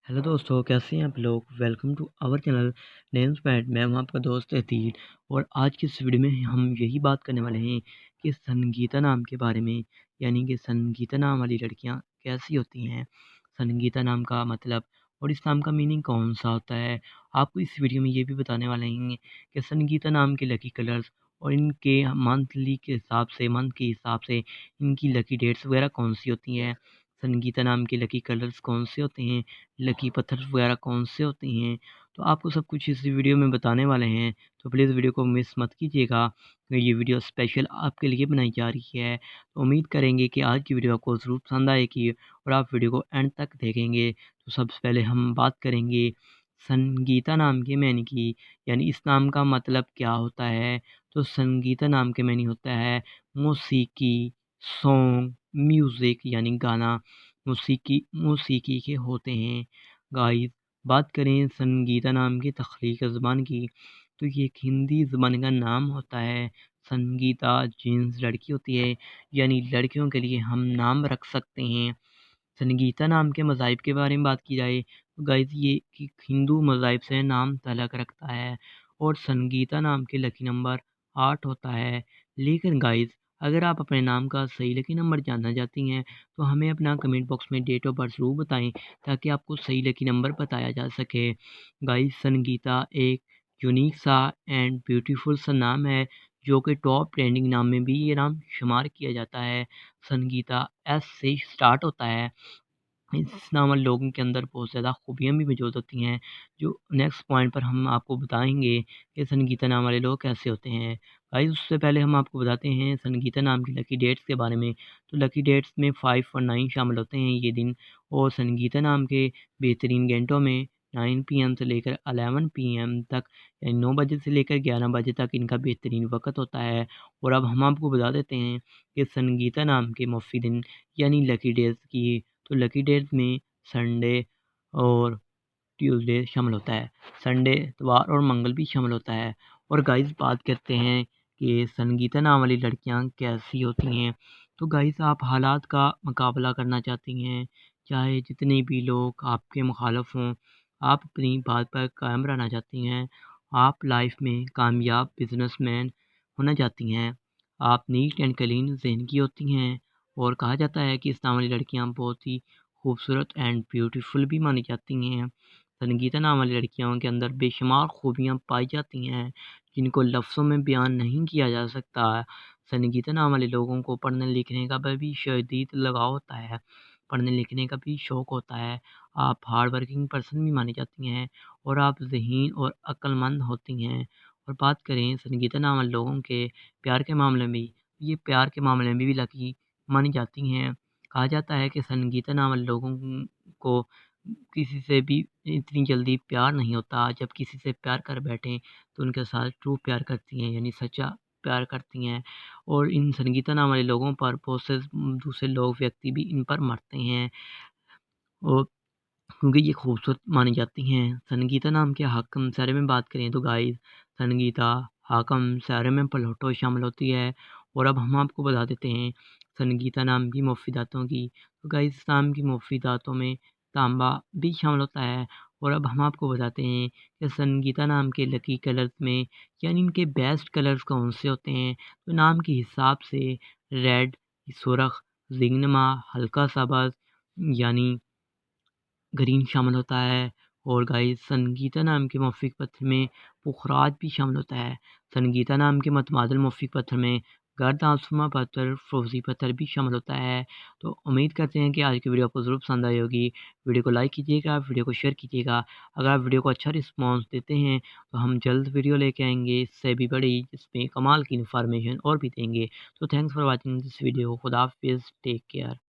Hello दोस्तों, कैसे हैं आप लोग। Welcome to our channel names pad. मैं हूं आपका दोस्त अतीर और आज की इस वीडियो में हम यही बात करने वाले हैं कि संगीता नाम के बारे में, यानी कि संगीता नाम वाली लड़कियां कैसी होती हैं, संगीता नाम का मतलब और इस नाम का मीनिंग कौन सा होता है। आपको इस वीडियो में ये भी बताने वाले हैं कि संगीता नाम के लकी कलर्स और इनके मंथ के हिसाब से इनकी लकी डेट्स वगैरह कौन सी होती हैं, संगीता नाम के लकी कलर्स कौन से होते हैं, लकी पत्थर वगैरह कौन से होते हैं। तो आपको सब कुछ इस वीडियो में बताने वाले हैं, तो प्लीज़ वीडियो को मिस मत कीजिएगा। ये वीडियो स्पेशल आपके लिए बनाई जा रही है, तो उम्मीद करेंगे कि आज की वीडियो आपको ज़रूर पसंद आएगी और आप वीडियो को एंड तक देखेंगे। तो सबसे पहले हम बात करेंगे संगीता नाम के मैनी की, यानी इस नाम का मतलब क्या होता है। तो संगीता नाम के मैनी होता है मौसीकी, सॉन्ग, म्यूज़िक यानी गाना, मौसीकी के होते हैं। गाइस, बात करें संगीता नाम की तख्लीक ज़बान की, तो ये एक हिंदी ज़बान का नाम होता है। संगीता जेंट्स लड़की होती है, यानी लड़कियों के लिए हम नाम रख सकते हैं। संगीता नाम के मज़ाहिब के बारे में बात की जाए तो गाइस ये कि हिंदू मज़ाहिब से नाम तलक रखता है और संगीता नाम के लकी नंबर 8 होता है। लेकिन गाइस, अगर आप अपने नाम का सही लकी नंबर जानना चाहती हैं तो हमें अपना कमेंट बॉक्स में डेट ऑफ बर्थ ज़रूर बताएं, ताकि आपको सही लकी नंबर बताया जा सके। गाइस, संगीता एक यूनिक सा एंड ब्यूटीफुल सा नाम है, जो कि टॉप ट्रेंडिंग नाम में भी ये नाम शुमार किया जाता है। संगीता एस से स्टार्ट होता है। इस नाम वाले लोगों के अंदर बहुत ज़्यादा खूबियाँ भी मौजूद होती हैं, जो नेक्स्ट पॉइंट पर हम आपको बताएँगे कि संगीता नाम वाले लोग कैसे होते हैं। गाइस, उससे पहले हम आपको बताते हैं संगीता नाम की लकी डेट्स के बारे में। तो लकी डेट्स में 5 और 9 शामिल होते हैं ये दिन, और संगीता नाम के बेहतरीन घंटों में 9 पीएम से लेकर 11 पीएम तक, यानी 9 बजे से लेकर 11 बजे तक इनका बेहतरीन वक़्त होता है। और अब हम आपको बता देते हैं कि संगीता नाम के मुफ़्ती दिन यानी लकी डेज़ की, तो लकी डेज़ में संडे और ट्यूसडे शामिल होता है। संडे, इतवार और मंगल भी शामिल होता है। और गाइस, बात करते हैं कि संगीता नाम वाली लड़कियां कैसी होती हैं। तो गाइस, आप हालात का मुकाबला करना चाहती हैं, चाहे जितने भी लोग आपके मुखालफ हों, आप अपनी बात पर कायम रहना चाहती हैं, आप लाइफ में कामयाब बिजनेसमैन होना चाहती हैं, आप नीट एंड क्लीन जहन की होती हैं। और कहा जाता है कि इस नाम वाली लड़कियां बहुत ही खूबसूरत एंड ब्यूटीफुल भी मानी जाती हैं। संगीता नाम वाली लड़कियों के अंदर बेशुमार खूबियाँ पाई जाती हैं, जिनको लफ्ज़ों में बयान नहीं किया जा सकता। संगीता नाम वाले लोगों को पढ़ने लिखने का भी शदीद लगाव होता है, पढ़ने लिखने का भी शौक़ होता है। आप हार्ड वर्किंग पर्सन भी मानी जाती हैं और आप ज़हीन और अक्लमंद होती हैं। और बात करें संगीता नाम वाले लोगों के प्यार के मामले में, ये प्यार के मामले में भी लकी मानी जाती हैं। कहा जाता है कि संगीता नाम वाले लोगों को किसी से भी इतनी जल्दी प्यार नहीं होता। जब किसी से प्यार कर बैठें तो उनके साथ ट्रू प्यार करती हैं, यानी सच्चा प्यार करती हैं। और इन संगीता नाम वाले लोगों पर बहुत से दूसरे लोग व्यक्ति भी इन पर मरते हैं, और क्योंकि ये खूबसूरत मानी जाती हैं। संगीता नाम के हाकम सारे में बात करें तो गाइस, संगीता हाकम सारे में पलटो शामिल होती है। और अब हम आपको बता देते हैं संगीता नाम की मुफीदातों की। तो गाइस, इस नाम की मुफीदातों में तांबा भी शामिल होता है। और अब हम आपको बताते हैं कि संगीता नाम के लकी कलर्स में, यानी इनके बेस्ट कलर्स कौन से होते हैं। तो नाम के हिसाब से रेड, सुरख, जिंगनमा, हल्का सब्ज़ यानी ग्रीन शामिल होता है। और गाइस, संगीता नाम के मौफिक पत्थर में पुखराज भी शामिल होता है। संगीता नाम के मतमादल मौफिक पत्थर में गर्द आसमा पत्थर, फ्रोजी पत्थर भी शामिल होता है। तो उम्मीद करते हैं कि आज की वीडियो आपको ज़रूर पसंद आई होगी। वीडियो को लाइक कीजिएगा, वीडियो को शेयर कीजिएगा। अगर आप वीडियो को अच्छा रिस्पॉन्स देते हैं तो हम जल्द वीडियो लेके आएंगे इससे भी बड़ी, जिसमें कमाल की इन्फॉर्मेशन और भी देंगे। तो thanks for watching this video. खुदा हाफिज़, टेक केयर।